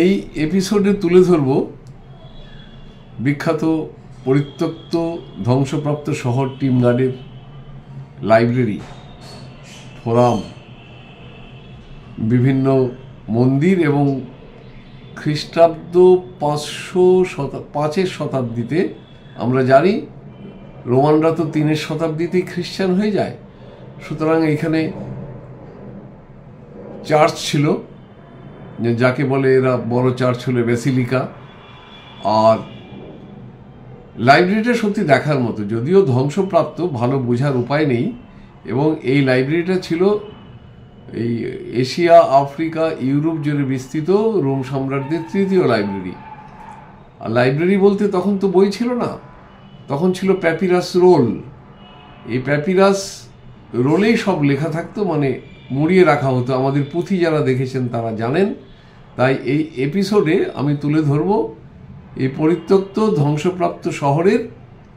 এই এপিসোডে তুলে ধরব বিখ্যাত পরিত্যক্ত ধ্বংসপ্রাপ্ত শহর টিমগার্ডের লাইব্রেরি, ফোরাম, বিভিন্ন মন্দির এবং খ্রিস্টাব্দ 505 শতাব্দীতে, আমরা জানি রোমানরা তো 3 শতাব্দীতেই খ্রিস্টান হয়ে যায়, সুতরাং এখানে চার্চ ছিল, যাকে বলে এরা বড় চার্চ হলে বেসিলিকা। আর লাইব্রেরিটা সত্যি দেখার মতো, যদিও ধ্বংসপ্রাপ্ত, ভালো বোঝার উপায় নেই। এবং এই লাইব্রেরিটা ছিল এই এশিয়া, আফ্রিকা, ইউরোপ জুড়ে বিস্তৃত রোম সম্রাটদের 3য় লাইব্রেরি। আর লাইব্রেরি বলতে তখন তো বই ছিল না, তখন ছিল প্যাপিরাস রোল। এই প্যাপিরাস রোলেই সব লেখা থাকতো, মানে মুড়িয়ে রাখা হতো। আমাদের পুঁথি যারা দেখেছেন তারা জানেন। তাই এই এপিসোডে আমি তুলে ধরব এই পরিত্যক্ত ধ্বংসপ্রাপ্ত শহরের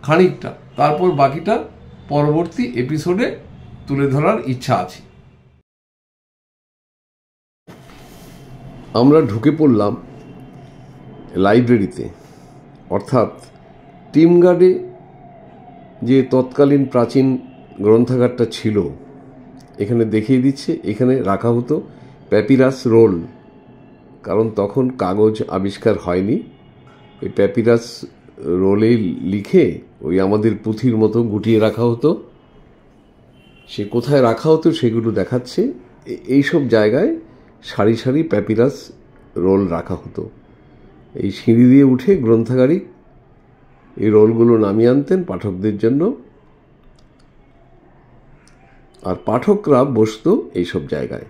খানিকটা, তারপর বাকিটা পরবর্তী এপিসোডে তুলে ধরার ইচ্ছা আছে। আমরা ঢুকে পড়লাম লাইব্রেরিতে, অর্থাৎ টিমগার্ডে যে তৎকালীন প্রাচীন গ্রন্থাগারটা ছিল। এখানে দেখিয়ে দিচ্ছে, এখানে রাখা হতো প্যাপিরাস রোল, কারণ তখন কাগজ আবিষ্কার হয়নি। এই প্যাপিরাস রোলে লিখে ওই আমাদের পুঁথির মতো গুটিয়ে রাখা হতো। সে কোথায় রাখা হতো সেগুলো দেখাচ্ছে। এইসব জায়গায় সারি সারি প্যাপিরাস রোল রাখা হতো। এই সিঁড়ি দিয়ে উঠে গ্রন্থাগারিক এই রোলগুলো নামিয়ে আনতেন পাঠকদের জন্য, আর পাঠকরা বসতো এইসব জায়গায়।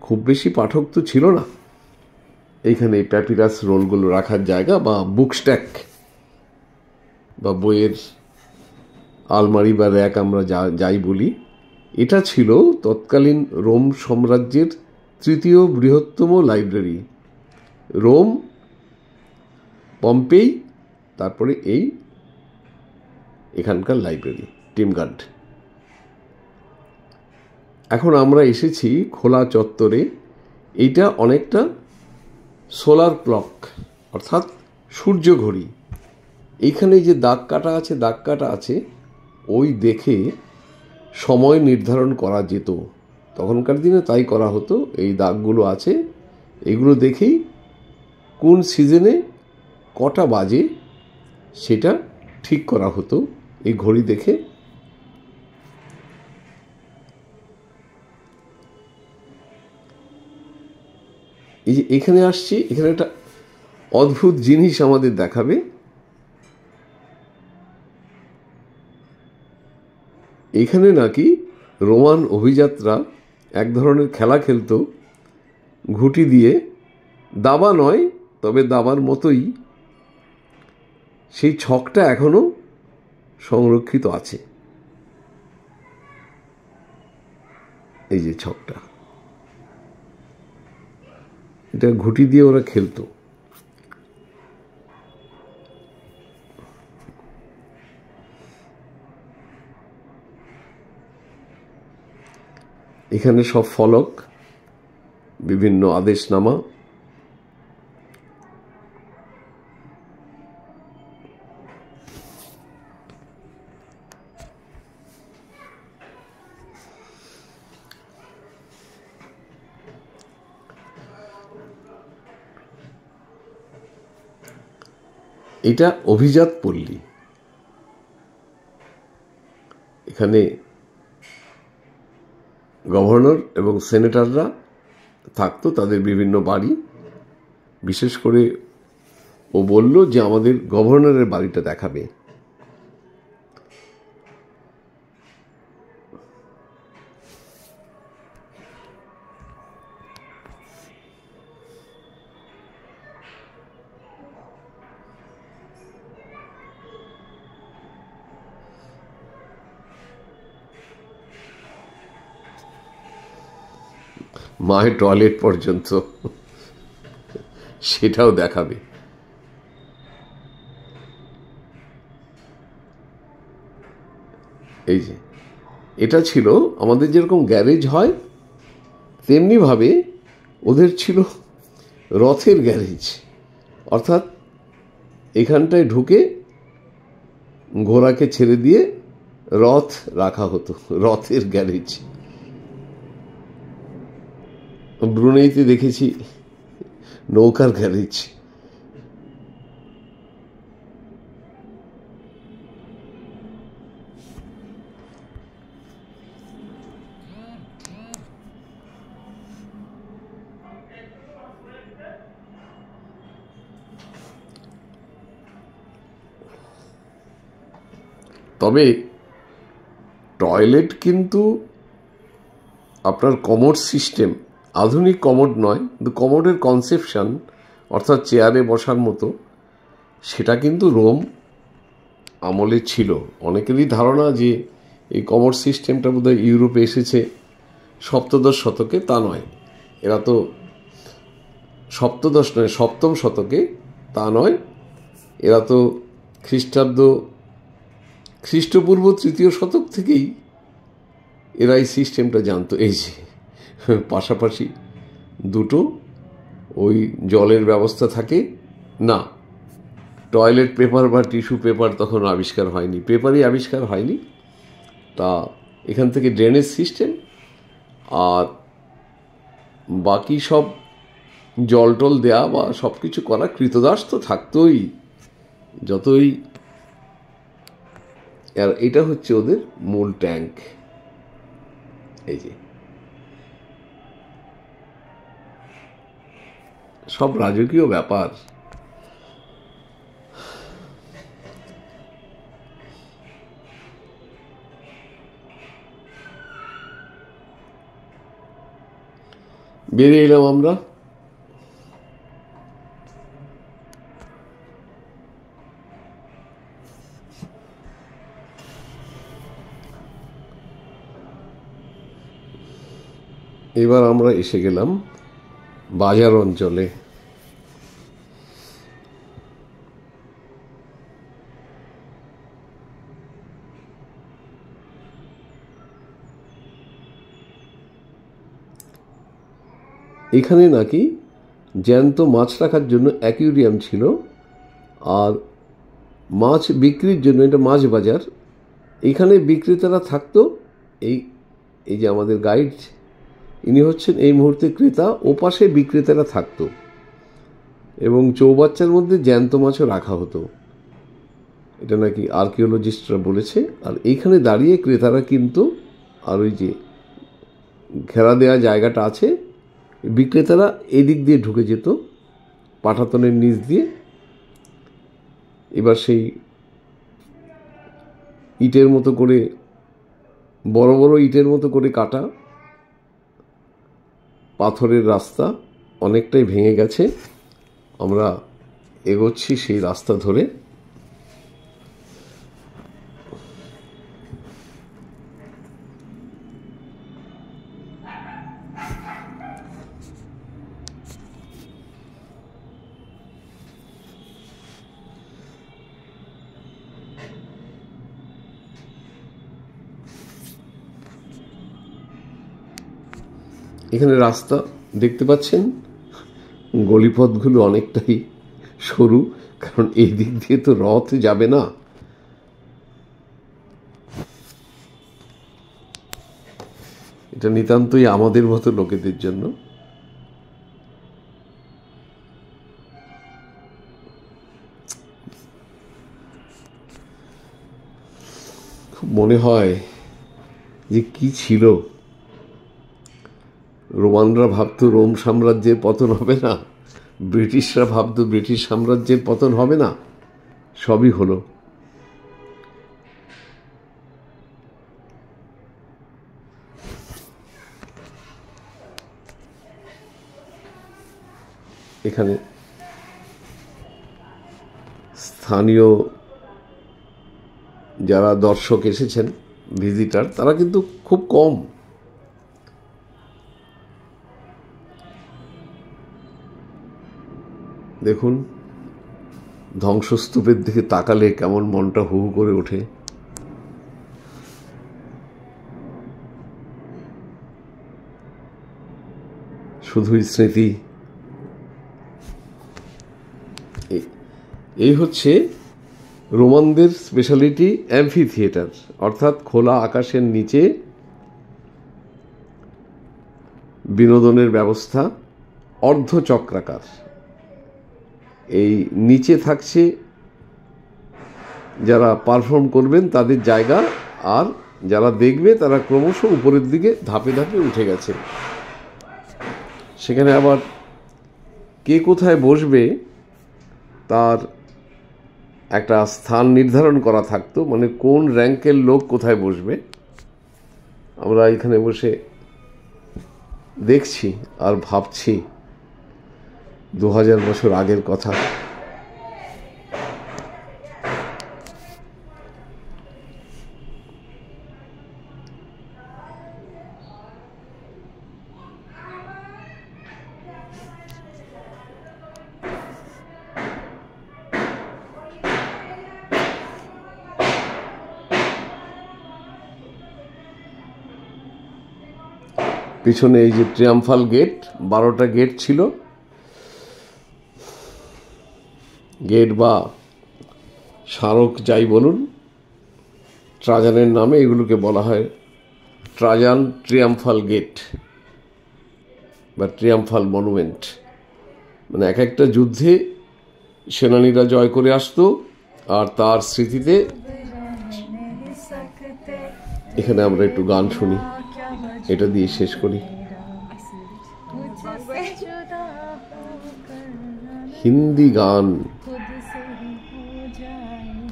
খুব বেশি পাঠক তো ছিল না এইখানে। এই প্যাপিরাস রোলগুলো রাখার জায়গা বা বুক স্ট্যাক বা বইয়ের আলমারি বা র্যাক আমরা যাই বলি, এটা ছিল তৎকালীন রোম সাম্রাজ্যের 3য় বৃহত্তম লাইব্রেরি। রোম, পম্পেই, তারপরে এখানকার লাইব্রেরি টিমগার্ড। এখন আমরা এসেছি খোলা চত্বরে। এইটা অনেকটা সোলার ক্লক, অর্থাৎ সূর্য ঘড়ি। এইখানে যে দাগ কাটা আছে ওই দেখে সময় নির্ধারণ করা যেত। তখনকার দিনে তাই করা হতো। এই দাগগুলো আছে, এগুলো দেখেই কোন সিজনে কটা বাজে সেটা ঠিক করা হতো এই ঘড়ি দেখে। এই যে এখানে আসছি, এখানে একটা অদ্ভুত জিনিস আমাদের দেখাবে। এখানে নাকি রোমান অভিযাত্রা এক ধরনের খেলা খেলতো ঘুঁটি দিয়ে, দাবা নয়, তবে দাবার মতোই। সেই ছকটা এখনো সংরক্ষিত আছে। এই যে ছকটা, এটা ঘুঁটি দিয়ে ওরা খেলতো। এখানে সব ফলক, বিভিন্ন আদেশনামা। এটা অভিজাত পল্লী। এখানে গভর্নর এবং সেনেটররা থাকতো, তাদের বিভিন্ন বাড়ি। বিশেষ করে ও বলল যে আমাদের গভর্নরের বাড়িটা দেখাবে। মায়ের টয়লেট পর্যন্ত সেটাও দেখাবে। এই যে এটা ছিল আমাদের যেরকম গ্যারেজ হয় তেমনিভাবে ওদের ছিল রথের গ্যারেজ, অর্থাৎ এখানটায় ঢুকে ঘোড়াকে ছেড়ে দিয়ে রথ রাখা হতো, রথের গ্যারেজ। ব্রুনেইতে দেখেছি নৌকার গ্যারেজ। তবে টয়লেট কিন্তু আপনার কমোড সিস্টেম, আধুনিক কমোড নয়, কিন্তু কমোডের কনসেপশন অর্থাৎ চেয়ারে বসার মতো, সেটা কিন্তু রোম আমলে ছিল। অনেকেরই ধারণা যে এই কমোড সিস্টেমটা বোধহয় ইউরোপে এসেছে সপ্তদশ শতকে, তা নয়। এরা তো সপ্তদশ নয়, সপ্তম শতকে, তা নয়। এরা তো খ্রিস্টপূর্ব 3য় শতক থেকেই এরা এই সিস্টেমটা জানতো। এই যে পাশাপাশি দুটো ওই জলের ব্যবস্থা থাকে না, টয়লেট পেপার বা টিস্যু পেপার তখন আবিষ্কার হয়নি, পেপারই আবিষ্কার হয়নি। তা এখান থেকে ড্রেনেজ সিস্টেম আর বাকি সব জল টল দেয়া বা সব কিছু করা, কৃতদাস তো থাকতোই যতই। আর এটা হচ্ছে ওদের মূল ট্যাঙ্ক। এই যে সব রাজকীয় ব্যাপার। বেরিয়ে এলাম আমরা। এবার আমরা এসে গেলাম বাজার অঞ্চলে। এখানে নাকি জ্যান্ত মাছ রাখার জন্য অ্যাকুয়ারিয়াম ছিল, আর মাছ বিক্রির জন্য, এটা মাছ বাজার, এখানে বিক্রেতারা থাকতো। এই এই যে আমাদের গাইড, ইনি হচ্ছেন এই মুহূর্তে ক্রেতা, ওপাশে বিক্রেতারা থাকতো এবং চৌবাচ্চার মধ্যে জ্যান্ত মাছও রাখা হতো, এটা নাকি আর্কিওলজিস্টরা বলেছে। আর এইখানে দাঁড়িয়ে ক্রেতারা কিনতো, আর ওই যে ঘেরা দেওয়া জায়গাটা আছে, বিক্রেতারা এদিক দিয়ে ঢুকে যেত পাটাতনের নিচ দিয়ে। এবার সেই ইটের মতো করে, বড় বড় ইটের মতো করে কাটা পাথরের রাস্তা অনেকটাই ভেঙে গেছে। আমরা এগোচ্ছি সেই রাস্তা ধরে। এখানে রাস্তা দেখতে পাচ্ছেন, গলিপথগুলো অনেকটাই সরু, কারণ এই দিক দিয়ে তো রথ যাবে না। এটা নিতান্তই আমাদের মতো লোকেদের জন্য। খুব মনে হয় যে কি ছিল, রোমানরা ভাবতো রোম সাম্রাজ্যের পতন হবে না, ব্রিটিশরা ভাবতো ব্রিটিশ সাম্রাজ্যের পতন হবে না, সবই হলো। এখানে স্থানীয় যারা দর্শক এসেছেন, ভিজিটার, তারা কিন্তু খুব কম। দেখুন, ধ্বংসস্তূপের দিকে তাকালে কেমন মনটা হু হু করে ওঠে। শুধুই স্মৃতি, এই হচ্ছে রোমানদের স্পেশালিটি অ্যাম্ফি থিয়েটার, অর্থাৎ খোলা আকাশের নিচে বিনোদনের ব্যবস্থা, অর্ধচক্রাকার। এই নিচে থাকছে যারা পারফর্ম করবেন তাদের জায়গা, আর যারা দেখবে তারা ক্রমশ উপরের দিকে ধাপে ধাপে উঠে গেছে। সেখানে আবার কে কোথায় বসবে তার একটা স্থান নির্ধারণ করা থাকতো, মানে কোন র্যাঙ্কের লোক কোথায় বসবে। আমরা এখানে বসে দেখছি আর ভাবছি 2000 বছর আগের কথা। পিছনে এই যে ট্রিয়াম্ফাল গেট, 12টা গেট ছিল, গেট বা স্মারক যাই বলুন, ট্রাজানের নামে এগুলোকে বলা হয় ট্রাজান ট্রিয়াম্ফাল গেট বা ট্রিয়াম্ফাল মনুমেন্ট। মানে এক একটা যুদ্ধে সেনানীরা জয় করে আসতো, আর তার স্মৃতিতে এখানে আমরা একটু গান শুনি, এটা দিয়ে শেষ করি। হিন্দি গান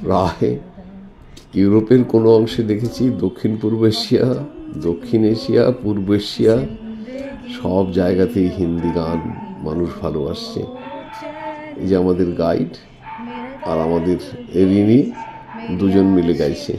প্রায় ইউরোপের কোনো অংশে দেখেছি, দক্ষিণ পূর্ব এশিয়া, দক্ষিণ এশিয়া, পূর্ব এশিয়া সব জায়গাতেই হিন্দি গান মানুষ ভালোবাসছে। এই যে আমাদের গাইড আর আমাদের রিনি দুজন মিলে গাইছে।